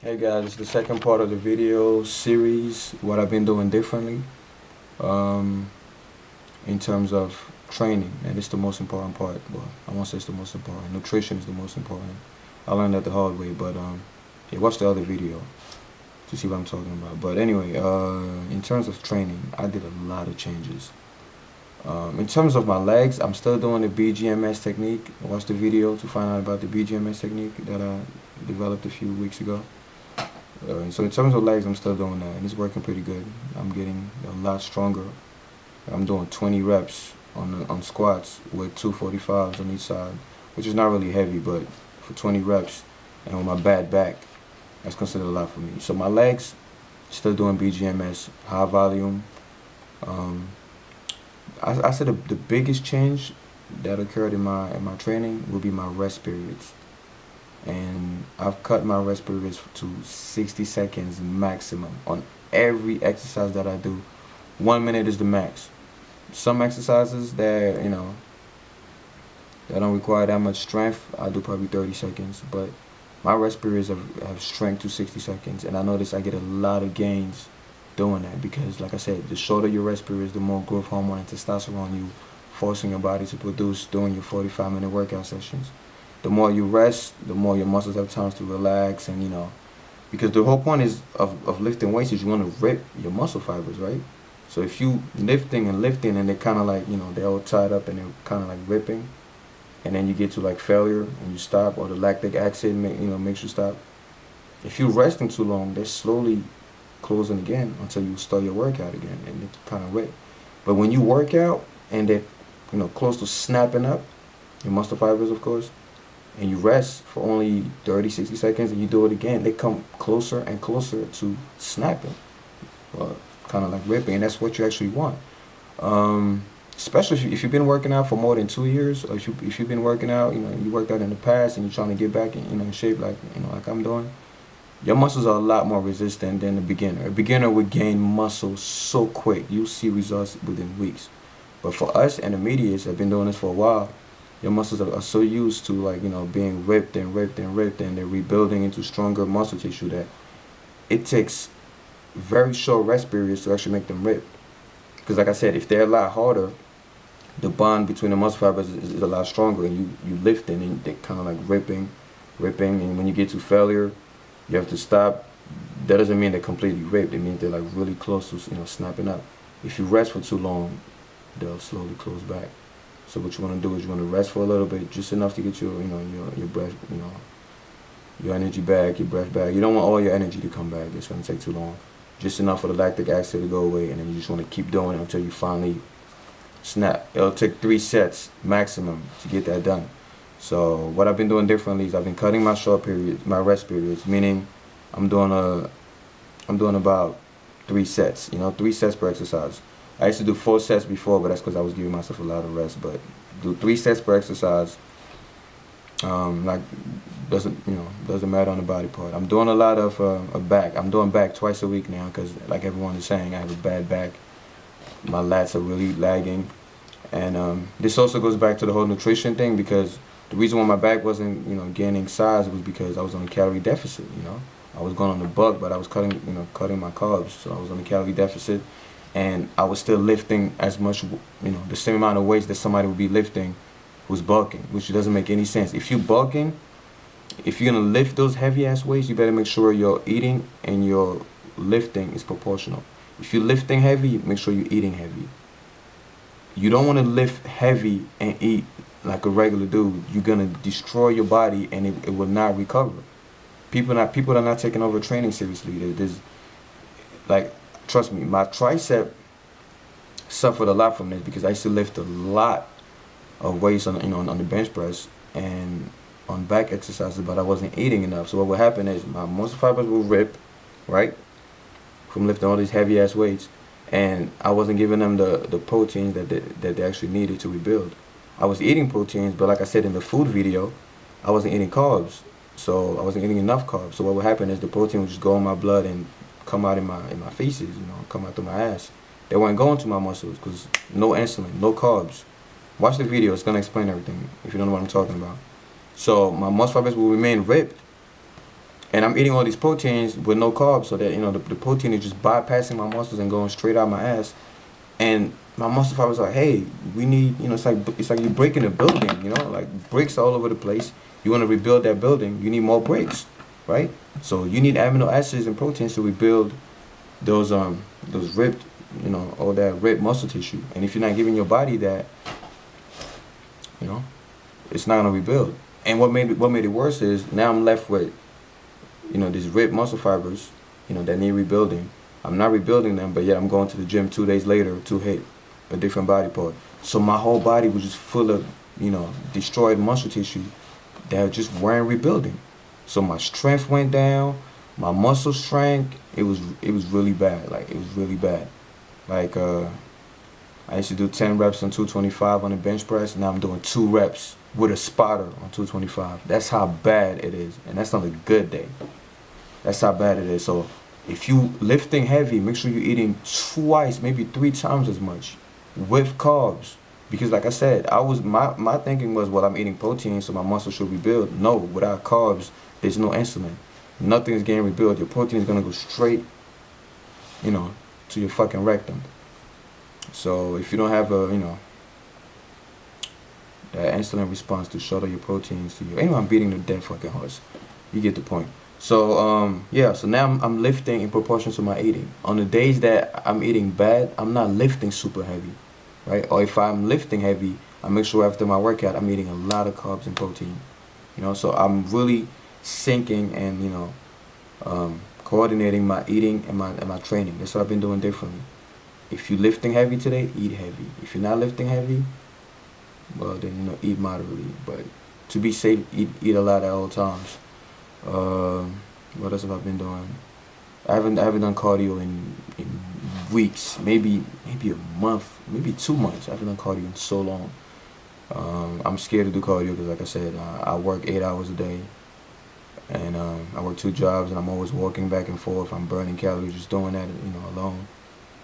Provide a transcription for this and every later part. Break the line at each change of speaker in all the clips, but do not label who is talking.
Hey guys, it's the second part of the video series, what I've been doing differently um, in terms of training, and it's the most important part. Well, I won't say it's the most important. Nutrition is the most important. I learned that the hard way, but yeah, watch the other video to see what I'm talking about. But anyway, in terms of training, I did a lot of changes. In terms of my legs, I'm still doing the BGMS technique. Watch the video to find out about the BGMS technique that I developed a few weeks ago. So in terms of legs, I'm still doing that, and it's working pretty good. I'm getting a lot stronger. I'm doing 20 reps on squats with 245s on each side, which is not really heavy, but for 20 reps, and with my bad back, that's considered a lot for me. So my legs, still doing BGMS, high volume. Um, I said the biggest change that occurred in my training will be my rest periods, and I've cut my rest periods to 60 seconds maximum on every exercise that I do. 1 minute is the max. Some exercises that that don't require that much strength, I do probably 30 seconds, but my rest periods have strength to 60 seconds, and I notice I get a lot of gains doing that because, like I said, the shorter your rest periods, the more growth hormone and testosterone you forcing your body to produce during your 45-minute workout sessions. The more you rest, the more your muscles have time to relax, and because the whole point of lifting weights is you want to rip your muscle fibers, right? So if you lifting and they're kind of like, they're all tied up and they're kind of like ripping, and then you get to like failure and you stop, or the lactic acid makes you stop. If you're resting too long, they're slowly closing again until you start your workout again, and it kind of rip. But when you work out and they're close to snapping up, your muscle fibers, of course, and you rest for only 30, 60 seconds, and you do it again, they come closer and closer to snapping, kind of like ripping, and that's what you actually want. Especially if you've been working out for more than 2 years, or if you've been working out, you worked out in the past and you're trying to get back in shape, like I'm doing. Your muscles are a lot more resistant than the beginner. A beginner would gain muscle so quick. You'll see results within weeks. But for us intermediates, I've been doing this for a while, your muscles are so used to being ripped and ripped and ripped, and they're rebuilding into stronger muscle tissue that it takes very short rest periods to actually make them rip. Because like I said, if they're a lot harder, the bond between the muscle fibers is a lot stronger, and you lifting and they're kind of like ripping, and when you get to failure, you have to stop. That doesn't mean they're completely ripped. It means they're like really close to snapping up. If you rest for too long, they'll slowly close back. So what you want to do is you want to rest for a little bit, just enough to get your breath, your energy back, your breath back. You don't want all your energy to come back. It's going to take too long. Just enough for the lactic acid to go away, and then you just want to keep doing it until you finally snap. It'll take 3 sets maximum to get that done. So what I've been doing differently is I've been cutting my short periods, my rest periods, meaning I'm doing about 3 sets, 3 sets per exercise. I used to do 4 sets before, but that's because I was giving myself a lot of rest. But do 3 sets per exercise. Like doesn't matter on the body part. I'm doing a lot of back. I'm doing back twice a week now because, like everyone is saying, I have a bad back. My lats are really lagging, and this also goes back to the whole nutrition thing, because the reason why my back wasn't gaining size was because I was on a calorie deficit. I was going on the bulk, but I was cutting my carbs, so I was on a calorie deficit, and I was still lifting as much, the same amount of weights that somebody would be lifting who's bulking, which doesn't make any sense. If you're bulking, if you're gonna lift those heavy ass weights, you better make sure your eating and your lifting is proportional. If you're lifting heavy, make sure you're eating heavy. You don't want to lift heavy and eat like a regular dude. You're gonna destroy your body, and it will not recover. People are not taking over training seriously. There's like, trust me, my tricep suffered a lot from this because I used to lift a lot of weights on the bench press and on back exercises, but I wasn't eating enough. So what would happen is my muscle fibers will rip, right, from lifting all these heavy ass weights, and I wasn't giving them the proteins that they actually needed to rebuild. I was eating proteins, but like I said in the food video, I wasn't eating carbs, so I wasn't eating enough carbs. So what would happen is the protein would just go in my blood and come out in my feces, come out through my ass. They weren't going to my muscles because no insulin, no carbs. Watch the video; it's gonna explain everything if you don't know what I'm talking about. So my muscle fibers will remain ripped, And I'm eating all these proteins with no carbs, so that, you know, the protein is just bypassing my muscles and going straight out my ass. And my muscle fibers are like, hey, we need, you know, it's like you're breaking a building, you know, like bricks all over the place. You want to rebuild that building, you need more bricks, right? So you need amino acids and proteins to rebuild those ripped, you know, all that ripped muscle tissue. And if you're not giving your body that, you know, it's not gonna rebuild. And what made it worse is now I'm left with, you know, these ripped muscle fibers, you know, that need rebuilding. I'm not rebuilding them, but yet I'm going to the gym 2 days later to hit a different body part. So my whole body was just full of, you know, destroyed muscle tissue that just weren't rebuilding. So my strength went down, my muscles shrank. It was really bad. Like, it was really bad. Like, I used to do 10 reps on 225 on the bench press. Now I'm doing 2 reps with a spotter on 225. That's how bad it is. And that's on a good day. That's how bad it is. So if you lifting heavy, make sure you're eating twice, maybe 3 times as much with carbs. Because like I said, my thinking was, well, I'm eating protein, so my muscle should rebuild. No, without carbs, there's no insulin. Nothing is getting rebuilt. Your protein is gonna go straight, you know, to your fucking rectum. So if you don't have a, you know, that insulin response to shuttle your proteins to you. Anyway, I'm beating the dead fucking horse. You get the point. So yeah, so now I'm lifting in proportion to my eating. On the days that I'm eating bad, I'm not lifting super heavy, right? Or if I'm lifting heavy, I make sure after my workout I'm eating a lot of carbs and protein. You know, so I'm really syncing and, you know, coordinating my eating and my training. That's what I've been doing differently. If you're lifting heavy today, eat heavy. If you're not lifting heavy, well then, you know, eat moderately. But to be safe, eat a lot at all times. What else have I been doing? I haven't done cardio in weeks, maybe a month, maybe 2 months. I haven't done cardio in so long. I'm scared to do cardio because, like I said, I work 8 hours a day, and I work 2 jobs, and I'm always walking back and forth. I'm burning calories just doing that, you know, alone.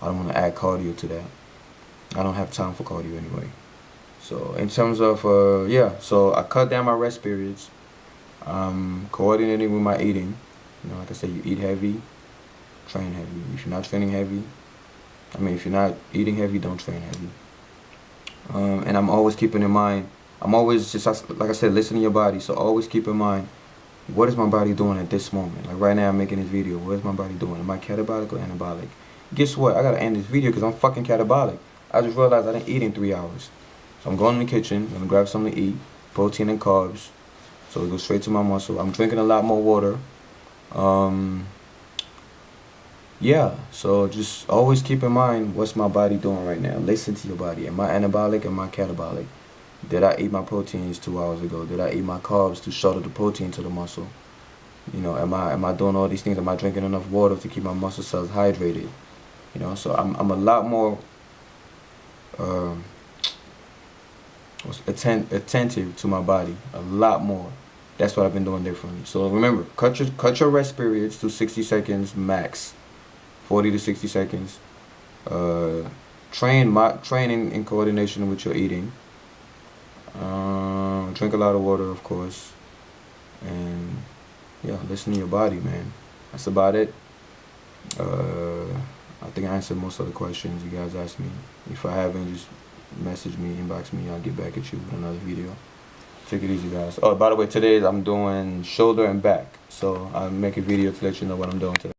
I don't want to add cardio to that. I don't have time for cardio anyway. So in terms of yeah, so I cut down my rest periods. Coordinating with my eating. You know, like I said, you eat heavy, train heavy. If you're not training heavy, if you're not eating heavy, don't train heavy. And I'm always keeping in mind, I'm always just, like I said, listen to your body. So always keep in mind, what is my body doing at this moment? Like right now I'm making this video, what is my body doing? Am I catabolic or anabolic? Guess what? I gotta end this video because I'm fucking catabolic. I just realized I didn't eat in 3 hours. So I'm going in the kitchen, I'm gonna grab something to eat, protein and carbs. So it goes straight to my muscle. I'm drinking a lot more water. Yeah, so just always keep in mind, what's my body doing right now? Listen to your body. Am I anabolic? Am I catabolic? Did I eat my proteins 2 hours ago? Did I eat my carbs to shuttle the protein to the muscle? You know, am I doing all these things? Am I drinking enough water to keep my muscle cells hydrated? You know, so I'm a lot more attentive to my body. A lot more. That's what I've been doing differently. So remember, cut your rest periods to 60 seconds max, 40 to 60 seconds. Train in coordination with your eating. Drink a lot of water, of course, and yeah, listen to your body, man. That's about it. I think I answered most of the questions you guys asked me. If I haven't, just message me, inbox me. I'll get back at you with another video. Take it easy, guys. Oh, by the way, today I'm doing shoulder and back, so I'll make a video to let you know what I'm doing today.